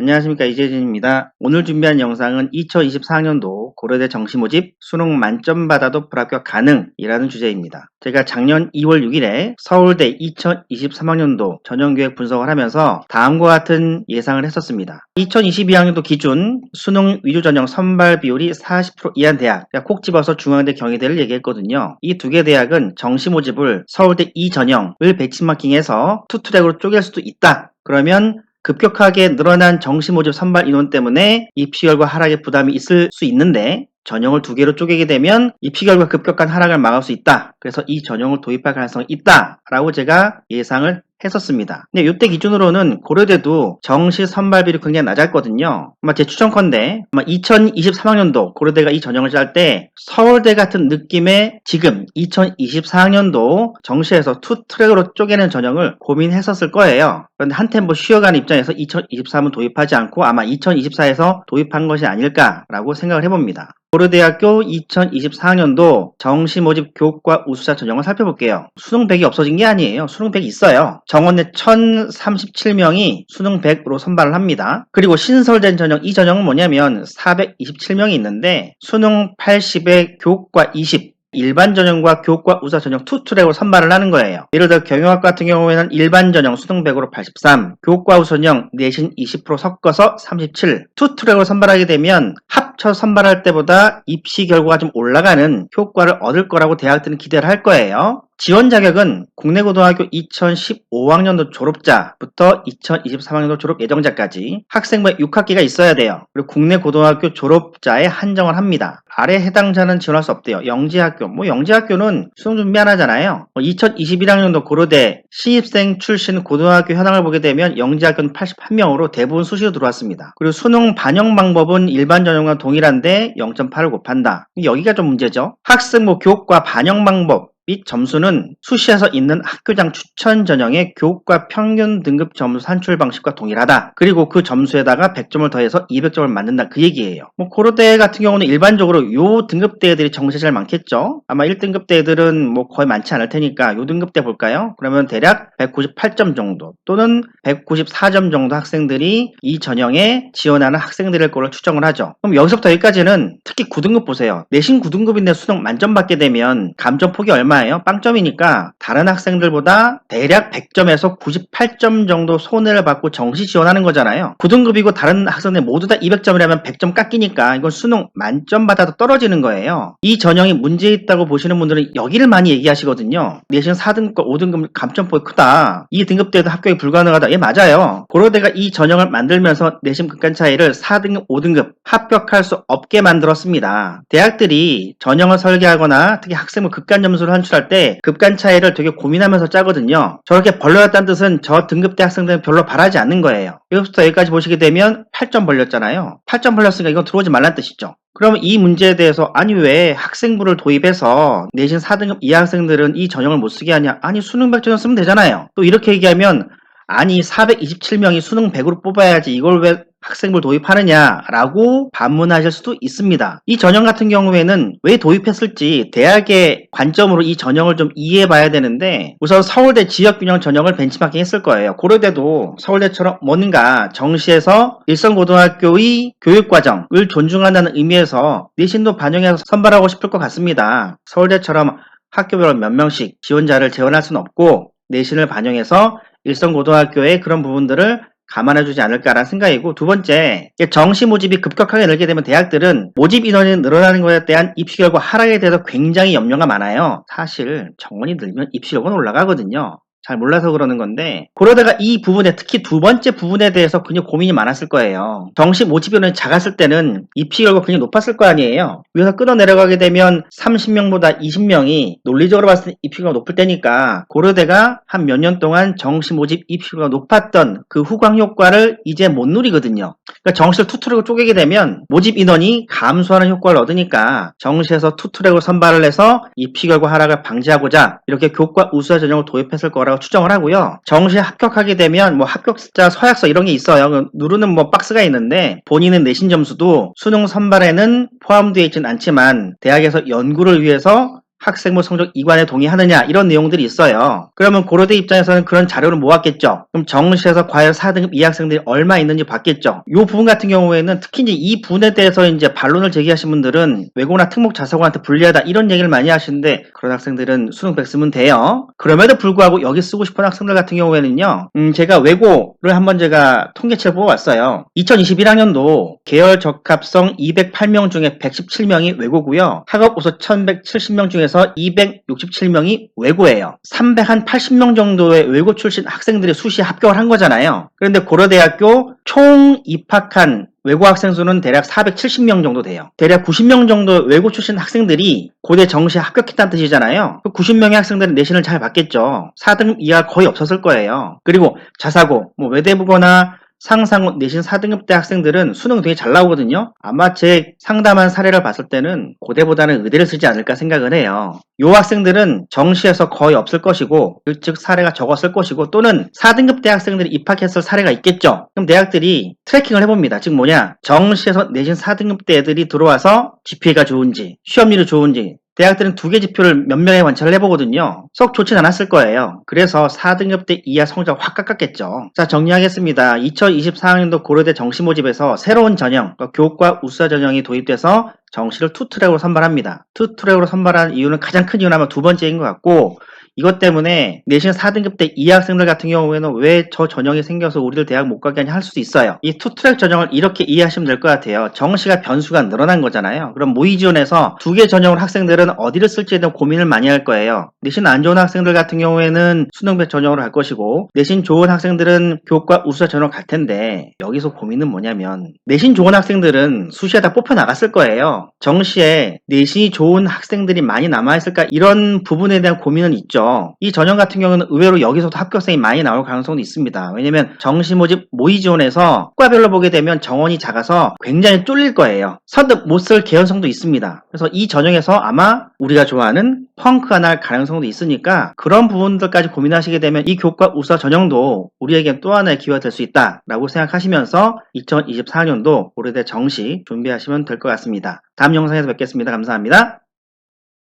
안녕하십니까, 이재진입니다. 오늘 준비한 영상은 2024학년도 고려대 정시모집 수능 만점 받아도 불합격 가능이라는 주제입니다. 제가 작년 2월 6일에 서울대 2023학년도 전형계획 분석을 하면서 다음과 같은 예상을 했었습니다. 2022학년도 기준 수능 위주 전형 선발 비율이 40% 이하인 대학, 콕 집어서 중앙대, 경희대를 얘기했거든요. 이 두 개 대학은 정시모집을 서울대 2전형을 벤치마킹해서 투트랙으로 쪼갤 수도 있다. 그러면 급격하게 늘어난 정시모집 선발 인원 때문에 입시 결과 하락의 부담이 있을 수 있는데 전형을 두 개로 쪼개게 되면 입시 결과 급격한 하락을 막을 수 있다. 그래서 이 전형을 도입할 가능성이 있다라고 제가 예상을 했었습니다. 근데 이때 기준으로는 고려대도 정시 선발비율이 굉장히 낮았거든요. 아마 제 추천컨대 아마 2023학년도 고려대가 이 전형을 짤 때 서울대 같은 느낌의 지금 2024학년도 정시에서 투 트랙으로 쪼개는 전형을 고민했었을 거예요. 그런데 한템 쉬어가는 입장에서 2023은 도입하지 않고 아마 2024에서 도입한 것이 아닐까라고 생각을 해봅니다. 고려대학교 2024학년도 정시 모집 교과 우수자 전형을 살펴볼게요. 수능 100이 없어진 게 아니에요. 수능 100이 있어요. 정원내 1037명이 수능 100으로 선발을 합니다. 그리고 신설된 전형, 이 전형은 뭐냐면 427명이 있는데 수능 80에 교과 20, 일반 전형과 교과 우수자 전형 투 트랙으로 선발을 하는 거예요. 예를 들어 경영학 같은 경우에는 일반 전형 수능 100으로 83, 교과 우수 전형 내신 20% 섞어서 37, 투 트랙으로 선발하게 되면 합쳐 선발할 때보다 입시 결과가 좀 올라가는 효과를 얻을 거라고 대학들은 기대를 할 거예요. 지원 자격은 국내고등학교 2015학년도 졸업자부터 2023학년도 졸업 예정자까지 학생부에 6학기가 있어야 돼요. 그리고 국내고등학교 졸업자에 한정을 합니다. 아래 해당자는 지원할 수 없대요. 영재학교, 영재학교는 수능 준비 안 하잖아요. 2021학년도 고려대 신입생 출신 고등학교 현황을 보게 되면 영재학교는 81명으로 대부분 수시로 들어왔습니다. 그리고 수능 반영 방법은 일반 전형과 동일한데 0.8을 곱한다. 여기가 좀 문제죠. 학생부 교과 반영 방법 및 점수는 수시에서 있는 학교장 추천 전형의 교과 평균 등급 점수 산출 방식과 동일하다. 그리고 그 점수에다가 100점을 더해서 200점을 만든다. 그 얘기예요. 고려대 같은 경우는 일반적으로 요 등급대 애들이 정시에 제일 많겠죠. 아마 1등급대 애들은 거의 많지 않을 테니까 요 등급대 볼까요? 그러면 대략 198점 정도 또는 194점 정도 학생들이 이 전형에 지원하는 학생들일 거를 추정을 하죠. 그럼 여기서부터 여기까지는 특히 9등급 보세요. 내신 9등급인데 수능 만점 받게 되면 감점 폭이 얼마예요? 빵점이니까 다른 학생들보다 대략 100점에서 98점 정도 손해를 받고 정시 지원하는 거잖아요. 9등급이고 다른 학생들 모두 다 200점이라면 100점 깎이니까 이건 수능 만점 받아도 떨어지는 거예요. 이 전형이 문제 있다고 보시는 분들은 여기를 많이 얘기하시거든요. 내신 4등급과 5등급 감점폭이 크다. 이 등급대에도 합격이 불가능하다. 예, 맞아요. 고려대가 이 전형을 만들면서 내신 극간 차이를 4등급, 5등급 합격할 수 없게 만들었습니다. 대학들이 전형을 설계하거나 특히 학생부 극간 점수를 산출할 때 급간 차이를 되게 고민하면서 짜거든요. 저렇게 벌려놨다는 뜻은 저 등급대 학생들은 별로 바라지 않는 거예요. 여기부터 여기까지 보시게 되면 8점 벌렸잖아요. 8점 벌렸으니까 이건 들어오지 말란 뜻이죠. 그러면 이 문제에 대해서 아니 왜 학생부를 도입해서 내신 4등급 이하 학생들은 이 전형을 못 쓰게 하냐? 아니 수능 100점 쓰면 되잖아요. 또 이렇게 얘기하면 아니 427명이 수능 100으로 뽑아야지 이걸 왜 학생부를 도입하느냐라고 반문하실 수도 있습니다. 이 전형 같은 경우에는 왜 도입했을지 대학의 관점으로 이 전형을 좀 이해해봐야 되는데 우선 서울대 지역균형 전형을 벤치마킹 했을 거예요. 고려대도 서울대처럼 뭔가 정시에서 일선고등학교의 교육과정을 존중한다는 의미에서 내신도 반영해서 선발하고 싶을 것 같습니다. 서울대처럼 학교별로 몇 명씩 지원자를 재원할 수는 없고 내신을 반영해서 일선고등학교의 그런 부분들을 감안해주지 않을까라는 생각이고, 두 번째, 정시 모집이 급격하게 늘게 되면 대학들은 모집 인원이 늘어나는 것에 대한 입시 결과 하락에 대해서 굉장히 염려가 많아요. 사실 정원이 늘면 입시 결과는 올라가거든요. 잘 몰라서 그러는 건데 고려대가 이 부분에 특히 두 번째 부분에 대해서 굉장히 고민이 많았을 거예요. 정시 모집 인원이 작았을 때는 입시 결과가 굉장히 높았을 거 아니에요. 위에서 끊어 내려가게 되면 30명보다 20명이 논리적으로 봤을 때 입시 결과가 높을 때니까 고려대가 한 몇 년 동안 정시 모집 입시 결과가 높았던 그 후광 효과를 이제 못 누리거든요. 그러니까 정시를 투트랙으로 쪼개게 되면 모집 인원이 감소하는 효과를 얻으니까 정시에서 투트랙으로 선발을 해서 입시 결과 하락을 방지하고자 이렇게 교과 우수자 전형을 도입했을 거라고 추정을 하고요. 정시에 합격하게 되면 합격자 서약서 이런 게 있어요. 누르는 박스가 있는데 본인의 내신 점수도 수능 선발에는 포함되어 있지는 않지만 대학에서 연구를 위해서 학생부 성적 이관에 동의하느냐 이런 내용들이 있어요. 그러면 고려대 입장에서는 그런 자료를 모았겠죠. 그럼 정시에서 과연 4등급 이학생들이 얼마 있는지 봤겠죠. 이 부분 같은 경우에는 특히 이제 이 부분에 대해서 이제 반론을 제기하신 분들은 외고나 특목 자사고한테 불리하다 이런 얘기를 많이 하시는데 그런 학생들은 수능 100 쓰면 돼요. 그럼에도 불구하고 여기 쓰고 싶은 학생들 같은 경우에는요. 제가 외고를 한번 제가 통계치를 뽑아왔어요. 2021학년도 계열 적합성 208명 중에 117명이 외고고요. 학업 우수 1170명 중에서 267명이 외고예요. 380명 정도의 외고 출신 학생들이 수시에 합격을 한 거잖아요. 그런데 고려대학교 총 입학한 외고 학생 수는 대략 470명 정도 돼요. 대략 90명 정도 외고 출신 학생들이 고대 정시에 합격했다는 뜻이잖아요. 그 90명의 학생들은 내신을 잘 봤겠죠. 4등급 이하 거의 없었을 거예요. 그리고 자사고, 외대부거나 상상고 내신 4등급대 학생들은 수능 되게 잘 나오거든요. 아마 제 상담한 사례를 봤을 때는 고대보다는 의대를 쓰지 않을까 생각을 해요. 이 학생들은 정시에서 거의 없을 것이고, 즉 사례가 적었을 것이고, 또는 4등급대 학생들이 입학했을 사례가 있겠죠. 그럼 대학들이 트래킹을 해봅니다. 즉 뭐냐, 정시에서 내신 4등급대 애들이 들어와서 GPA가 좋은지, 시험률이 좋은지, 대학들은 두 개 지표를 몇 명에 관찰을 해보거든요. 썩 좋진 않았을 거예요. 그래서 4등급대 이하 성적 확 깎았겠죠. 자, 정리하겠습니다. 2024학년도 고려대 정시 모집에서 새로운 전형, 교과 우수자 전형이 도입돼서 정시를 투트랙으로 선발합니다. 투트랙으로 선발한 이유는 가장 큰 이유는 아마 두 번째인 것 같고, 이것 때문에 내신 4등급대 이하 학생들 같은 경우에는 왜 저 전형이 생겨서 우리들 대학 못 가게 하냐 할 수도 있어요. 이 투트랙 전형을 이렇게 이해하시면 될 것 같아요. 정시가 변수가 늘어난 거잖아요. 그럼 모의 지원에서 두 개 전형을 학생들은 어디를 쓸지에 대한 고민을 많이 할 거예요. 내신 안 좋은 학생들 같은 경우에는 수능배 전형으로 갈 것이고, 내신 좋은 학생들은 교과 우수자 전형으로 갈 텐데, 여기서 고민은 뭐냐면 내신 좋은 학생들은 수시에 다 뽑혀 나갔을 거예요. 정시에 내신이 좋은 학생들이 많이 남아있을까 이런 부분에 대한 고민은 있죠. 이 전형 같은 경우는 의외로 여기서도 합격생이 많이 나올 가능성도 있습니다. 왜냐면 정시 모집 모의 지원에서 과별로 보게 되면 정원이 작아서 굉장히 쫄릴 거예요. 선뜻 못 쓸 개연성도 있습니다. 그래서 이 전형에서 아마 우리가 좋아하는 펑크가 날 가능성도 있으니까 그런 부분들까지 고민하시게 되면 이 교과 우수자 전형도 우리에게 또 하나의 기회가 될 수 있다라고 생각하시면서 2024학년도 고려대 정시 준비하시면 될 것 같습니다. 다음 영상에서 뵙겠습니다. 감사합니다.